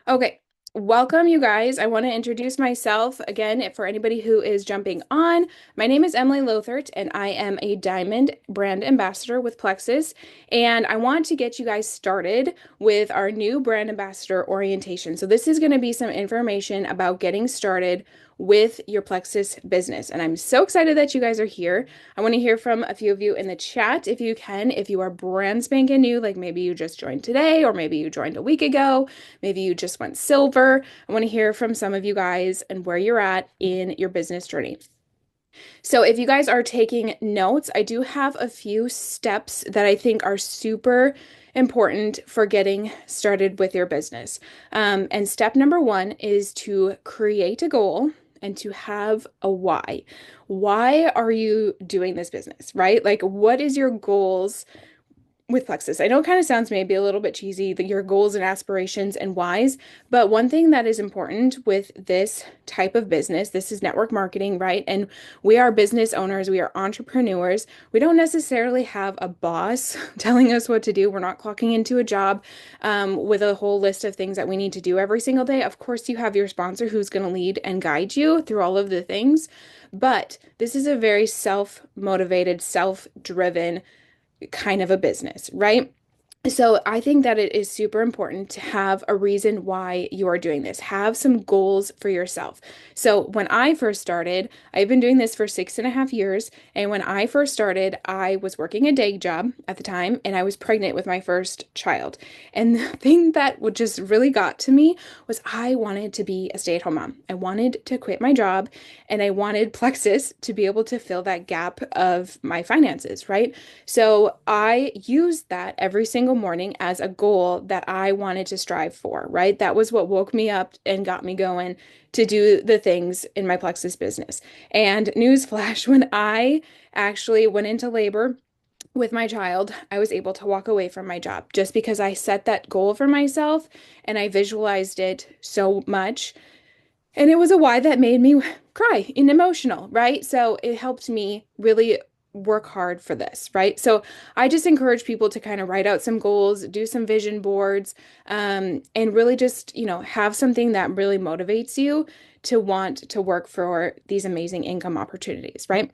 Okay, welcome, you guys. I want to introduce myself again for anybody who is jumping on. My name is Emily Lothert, and I am a Diamond brand ambassador with Plexus. And I want to get you guys started with our new brand ambassador orientation. So, this is going to be some information about getting started with your Plexus business. And I'm so excited that you guys are here. I want to hear from a few of you in the chat if you can, if you are brand spanking new, like maybe you just joined today, or maybe you joined a week ago. Maybe you just went silver. I want to hear from some of you guys and where you're at in your business journey. So, if you guys are taking notes, I do have a few steps that I think are super important for getting started with your business. And step number one is to create a goal and to have a why. Why are you doing this business, right? Like, what is your goals with Plexus? I know it kind of sounds maybe a little bit cheesy, that your goals and aspirations and whys, but one thing that is important with this type of business, this is network marketing, right? And we are business owners, we are entrepreneurs. We don't necessarily have a boss telling us what to do. We're not clocking into a job with a whole list of things that we need to do every single day. Of course, you have your sponsor who's going to lead and guide you through all of the things, but this is a very self-motivated, self-driven kind of a business, right? So I think that it is super important to have a reason why you are doing this. Have some goals for yourself. So when I first started, I've been doing this for 6.5 years. And when I first started, I was working a day job at the time, and I was pregnant with my first child. And the thing that would just really got to me was I wanted to be a stay-at-home mom. I wanted to quit my job, and I wanted Plexus to be able to fill that gap of my finances, right? So I used that every single morning as a goal that I wanted to strive for, right? That was what woke me up and got me going to do the things in my Plexus business. And newsflash, when I actually went into labor with my child, I was able to walk away from my job just because I set that goal for myself and I visualized it so much. And it was a why that made me cry and emotional, right? So it helped me really work hard for this, right? So I just encourage people to kind of write out some goals, do some vision boards, and really just, have something that really motivates you to want to work for these amazing income opportunities, right?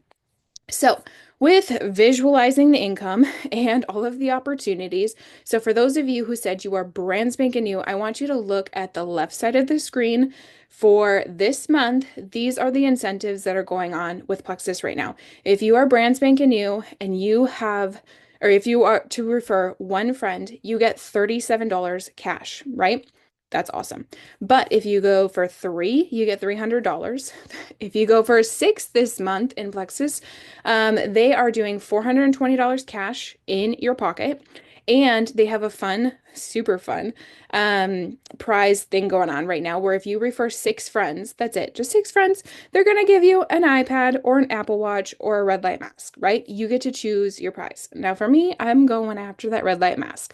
So, with visualizing the income and all of the opportunities, so for those of you who said you are brand spanking new, I want you to look at the left side of the screen for this month. These are the incentives that are going on with Plexus right now. If you are brand spanking new and you have, or if you are to refer one friend, you get $37 cash, right? That's awesome. But if you go for three, you get $300. If you go for six this month in Plexus, they are doing $420 cash in your pocket. And they have a fun, super fun prize thing going on right now where if you refer six friends, that's it, just six friends, they're going to give you an iPad or an Apple Watch or a red light mask, right? You get to choose your prize. Now, for me, I'm going after that red light mask.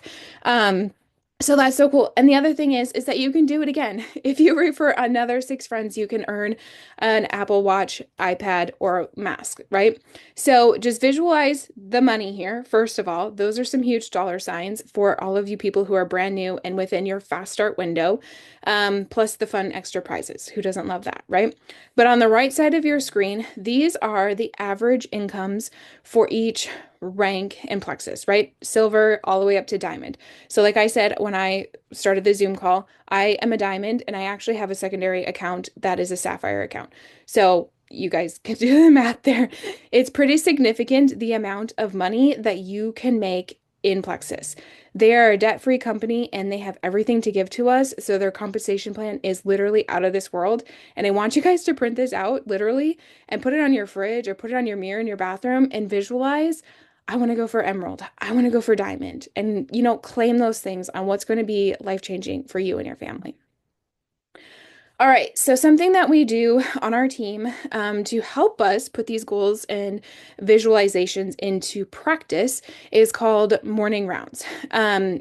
So that's so cool. And the other thing is that you can do it again. If you refer another six friends, you can earn an Apple Watch, iPad, or mask, right? So just visualize the money here. First of all, those are some huge dollar signs for all of you people who are brand new and within your fast start window, plus the fun extra prizes. Who doesn't love that, right? But on the right side of your screen, these are the average incomes for each rank in Plexus, right? Silver all the way up to diamond. So, like I said, when I started the Zoom call, I am a diamond and I actually have a secondary account that is a sapphire account. So, you guys can do the math there. It's pretty significant the amount of money that you can make in Plexus. They are a debt-free company and they have everything to give to us. So, their compensation plan is literally out of this world. And I want you guys to print this out literally and put it on your fridge or put it on your mirror in your bathroom and visualize. I want to go for emerald. I want to go for diamond. And, claim those things on what's going to be life-changing for you and your family. All right, so something that we do on our team to help us put these goals and visualizations into practice is called morning rounds.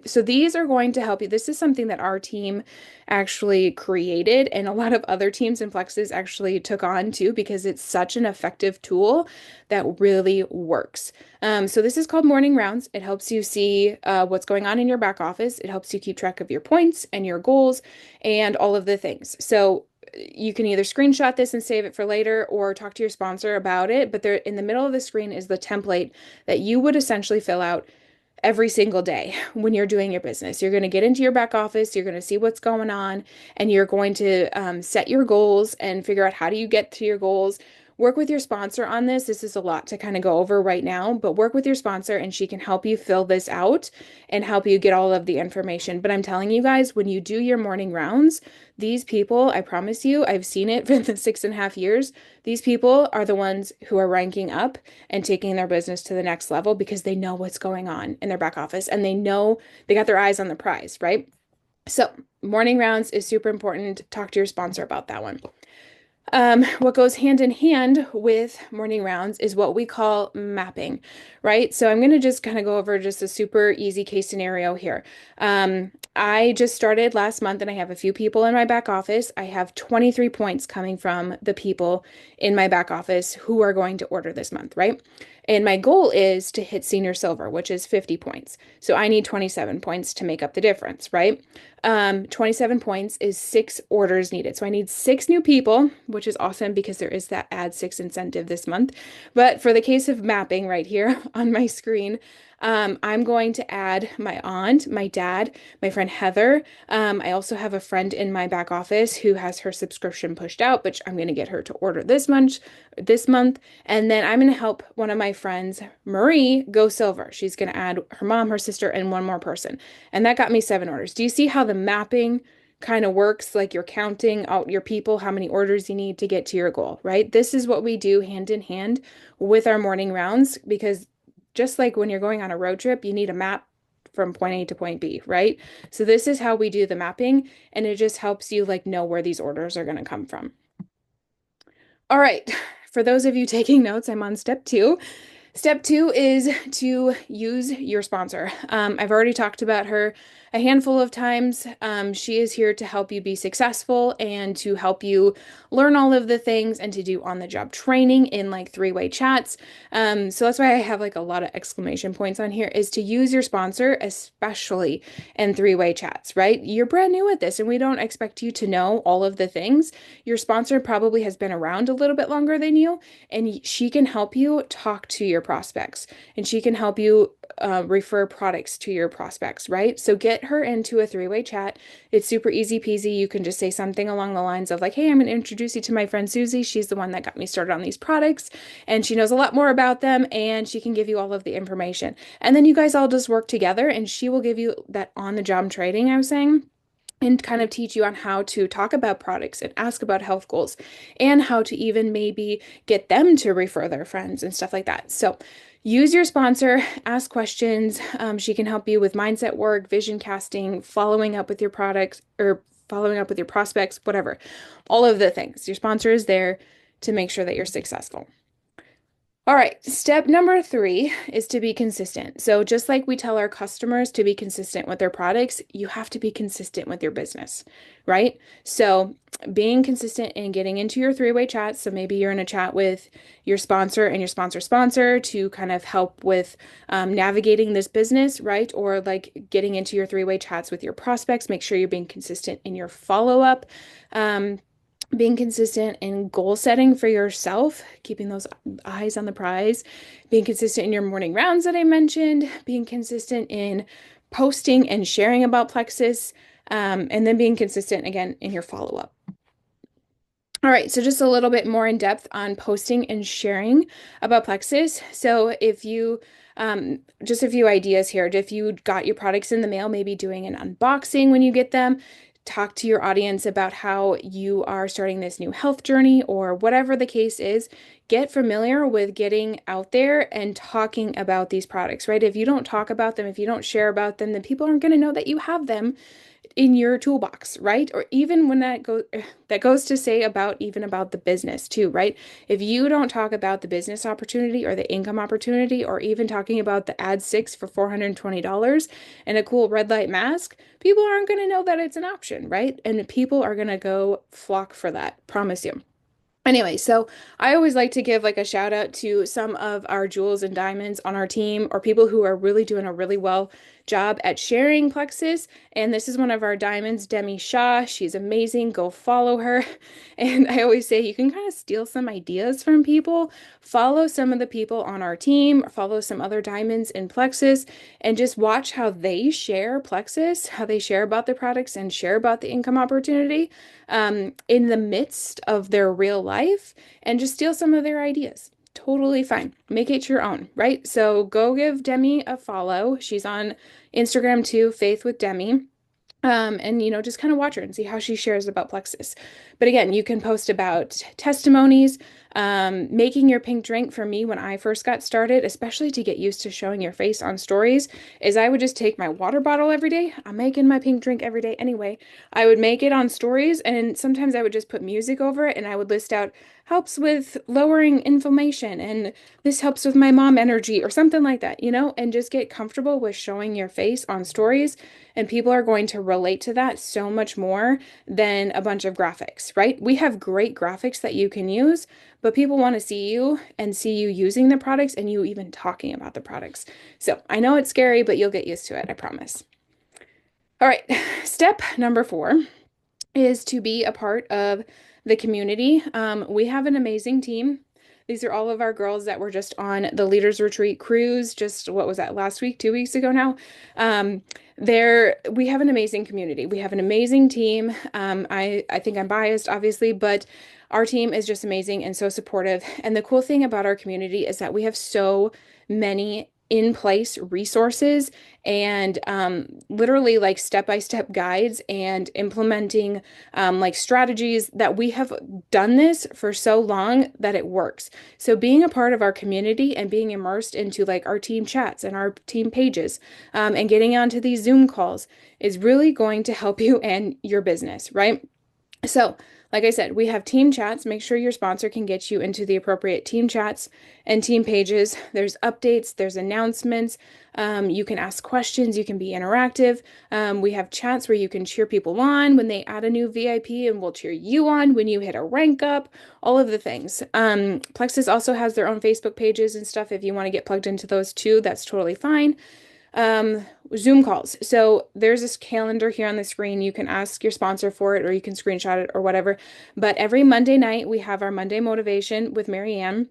So these are going to help you. This is something that our team actually created, and a lot of other teams and Plexus actually took on too, because it's such an effective tool that really works. So this is called morning rounds. It helps you see what's going on in your back office. It helps you keep track of your points and your goals and all of the things. So you can either screenshot this and save it for later or talk to your sponsor about it. But there in the middle of the screen is the template that you would essentially fill out every single day when you're doing your business. You're going to get into your back office, you're going to see what's going on, and you're going to set your goals and figure out how do you get to your goals. Work with your sponsor on this. This is a lot to kind of go over right now, but work with your sponsor and she can help you fill this out and help you get all of the information. But I'm telling you guys, when you do your morning rounds, these people, I promise you, I've seen it for the 6.5 years. These people are the ones who are ranking up and taking their business to the next level because they know what's going on in their back office and they know they got their eyes on the prize, right? So, morning rounds is super important. Talk to your sponsor about that one. What goes hand in hand with morning rounds is what we call mapping, right? So I'm going to just kind of go over just a super easy case scenario here. I just started last month and I have a few people in my back office. I have 23 points coming from the people in my back office who are going to order this month, right? And my goal is to hit senior silver, which is 50 points. So I need 27 points to make up the difference, right? 27 points is 6 orders needed. So I need 6 new people, which is awesome because there is that add 6 incentive this month. But for the case of mapping right here on my screen, I'm going to add my aunt, my dad, my friend Heather. I also have a friend in my back office who has her subscription pushed out, but I'm going to get her to order this month. And then I'm going to help one of my friends, Marie, go silver. She's going to add her mom, her sister, and one more person. And that got me 7 orders. Do you see how the mapping kind of works? Like you're counting out your people, how many orders you need to get to your goal, right? This is what we do hand in hand with our morning rounds because just like when you're going on a road trip, you need a map from point A to point B, right? So this is how we do the mapping, and it just helps you like know where these orders are going to come from. All right. For those of you taking notes, I'm on step 2. Step 2 is to use your sponsor. I've already talked about her a handful of times. She is here to help you be successful and to help you learn all of the things and to do on-the-job training in like 3-way chats. So that's why I have like a lot of exclamation points on here is to use your sponsor, especially in 3-way chats, right? You're brand new at this and we don't expect you to know all of the things. Your sponsor probably has been around a little bit longer than you, and she can help you talk to your prospects and she can help you refer products to your prospects, right? So get her into a 3-way chat. It's super easy peasy. You can just say something along the lines of like, hey, I'm going to introduce you to my friend Susie. She's the one that got me started on these products and she knows a lot more about them and she can give you all of the information. And then you guys all just work together and she will give you that on-the-job training I was saying and kind of teach you on how to talk about products and ask about health goals and how to even maybe get them to refer their friends and stuff like that. So use your sponsor, ask questions. She can help you with mindset work, vision casting, following up with your products or following up with your prospects, whatever. All of the things. Your sponsor is there to make sure that you're successful. All right, step number 3 is to be consistent. So just like we tell our customers to be consistent with their products, you have to be consistent with your business, right? So being consistent in getting into your 3-way chats. So maybe you're in a chat with your sponsor and your sponsor to kind of help with navigating this business, right? Or like getting into your 3-way chats with your prospects. Make sure you're being consistent in your follow-up. Being consistent in goal setting for yourself, keeping those eyes on the prize, being consistent in your morning rounds that I mentioned, being consistent in posting and sharing about Plexus, and then being consistent again in your follow-up. All right, so just a little bit more in depth on posting and sharing about Plexus. So if you, just a few ideas here. If you got your products in the mail, maybe doing an unboxing when you get them, talk to your audience about how you are starting this new health journey or whatever the case is. get familiar with getting out there and talking about these products, right? If you don't talk about them, if you don't share about them, then people aren't going to know that you have them in your toolbox, right? Or even when that goes to say about even about the business too, right? If you don't talk about the business opportunity or the income opportunity or even talking about the ad 6 for $420 and a cool red light mask, people aren't going to know that it's an option, right? And people are going to go flock for that, promise you. Anyway, so I always like to give like a shout out to some of our jewels and diamonds on our team or people who are really doing a really well job at sharing Plexus. And this is one of our diamonds, Demi Shaw. She's amazing. Go follow her. And I always say you can kind of steal some ideas from people. Follow some of the people on our team, follow some other diamonds in Plexus, and just watch how they share Plexus, how they share about their products and share about the income opportunity in the midst of their real life and just steal some of their ideas. Totally fine. Make it your own, right? So go give Demi a follow. She's on Instagram too, Faith with Demi. And just kind of watch her and see how she shares about Plexus. But again, you can post about testimonies, making your pink drink for me when I first got started, especially to get used to showing your face on stories, is I would just take my water bottle every day. I'm making my pink drink every day anyway. I would make it on stories, and sometimes I would just put music over it and I would list out helps with lowering inflammation and this helps with my mom energy or something like that, and just get comfortable with showing your face on stories. And people are going to relate to that so much more than a bunch of graphics, right? We have great graphics that you can use, but people want to see you and see you using the products and you even talking about the products. So I know it's scary, but you'll get used to it, I promise. All right, step number 4 is to be a part of the community. We have an amazing team. These are all of our girls that were just on the Leaders Retreat cruise, just what was that, last week, 2 weeks ago now? We have an amazing community. We have an amazing team. I think I'm biased, obviously, but our team is just amazing and so supportive. And the cool thing about our community is that we have so many in place resources and literally like step-by-step guides and implementing like strategies that we have done this for so long that it works. So being a part of our community and being immersed into like our team chats and our team pages and getting onto these Zoom calls is really going to help you and your business, right? So, like I said, we have team chats. Make sure your sponsor can get you into the appropriate team chats and team pages. There's updates, there's announcements. You can ask questions, you can be interactive. We have chats where you can cheer people on when they add a new VIP, and we'll cheer you on when you hit a rank up, all of the things. Plexus also has their own Facebook pages and stuff. If you want to get plugged into those too, that's totally fine. Zoom calls. So there's this calendar here on the screen. You can ask your sponsor for it or you can screenshot it or whatever. But every Monday night, we have our Monday motivation with Marianne.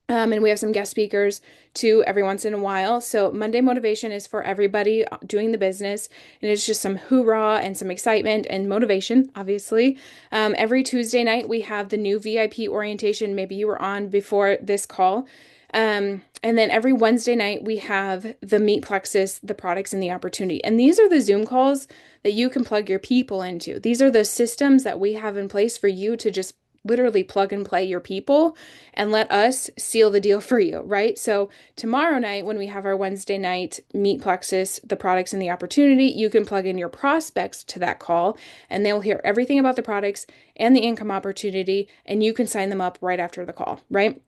And we have some guest speakers too every once in a while. So Monday motivation is for everybody doing the business. And it's just some hoorah and some excitement and motivation, obviously. Every Tuesday night, we have the new VIP orientation. Maybe you were on before this call. And then every Wednesday night, we have the Meet Plexus, the products and the opportunity. And these are the Zoom calls that you can plug your people into. These are the systems that we have in place for you to just literally plug and play your people and let us seal the deal for you, right? So tomorrow night, when we have our Wednesday night Meet Plexus, the products and the opportunity, you can plug in your prospects to that call and they'll hear everything about the products and the income opportunity, and you can sign them up right after the call, right?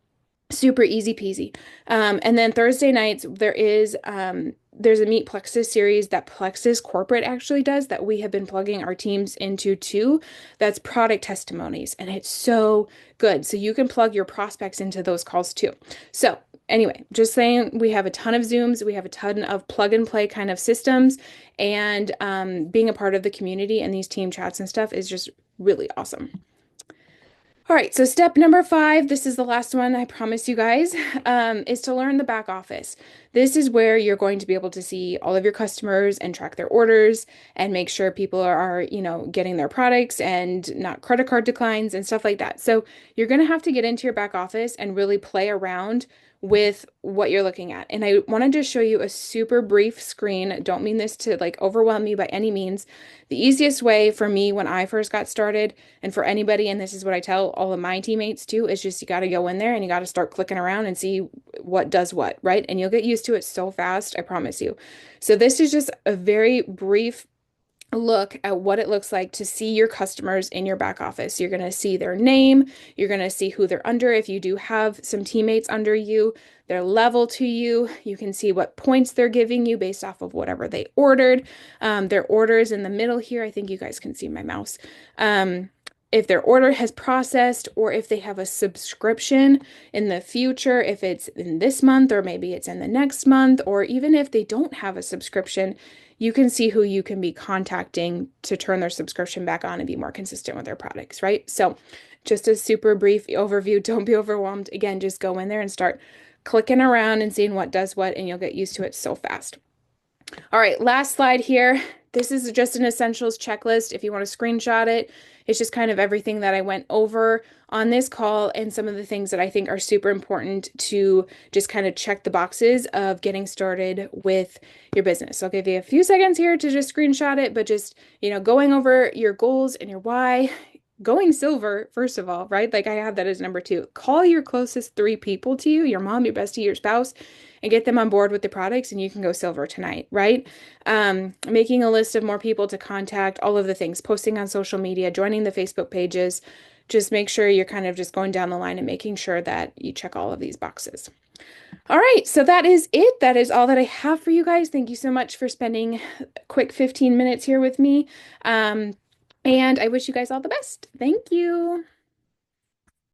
Super easy peasy. And then Thursday nights, there's a Meet Plexus series that Plexus Corporate actually does that we have been plugging our teams into too. That's product testimonies, and it's so good. So you can plug your prospects into those calls too. So anyway, just saying, we have a ton of Zooms, we have a ton of plug and play kind of systems, and being a part of the community and these team chats and stuff is just really awesome. All right, so step number 5, this is the last one, I promise you guys, is to learn the back office. This is where you're going to be able to see all of your customers and track their orders and make sure people are, getting their products and not credit card declines and stuff like that. So you're going to have to get into your back office and really play around with what you're looking at. And I wanted to show you a super brief screen. Don't mean this to like overwhelm you by any means. The easiest way for me when I first got started, and for anybody, and this is what I tell all of my teammates too, is just you got to go in there and you got to start clicking around and see what does what, right? And you'll get used to it so fast, I promise you. So this is just a very brief look at what it looks like to see your customers in your back office. You're going to see their name, you're going to see who they're under. If you do have some teammates under you, their level to you, you can see what points they're giving you based off of whatever they ordered. Their orders in the middle here. I think you guys can see my mouse. If their order has processed or if they have a subscription in the future, if it's in this month or maybe it's in the next month, or even if they don't have a subscription, you can see who you can be contacting to turn their subscription back on and be more consistent with their products, right? So just a super brief overview. Don't be overwhelmed. Again, just go in there and start clicking around and seeing what does what, and you'll get used to it so fast. All right, last slide here. This is just an essentials checklist. If you want to screenshot it, it's just kind of everything that I went over on this call and some of the things that I think are super important to just kind of check the boxes of getting started with your business. So I'll give you a few seconds here to just screenshot it, but just, going over your goals and your why. Going silver, first of all, right? Like I have that as number two. Call your closest three people to you, your mom, your bestie, your spouse, and get them on board with the products, and you can go silver tonight, right? Making a list of more people to contact, all of the things, posting on social media, joining the Facebook pages. Just make sure you're kind of just going down the line and making sure that you check all of these boxes. All right, so that is it. That is all that I have for you guys. Thank you so much for spending a quick 15 minutes here with me. And I wish you guys all the best. Thank you.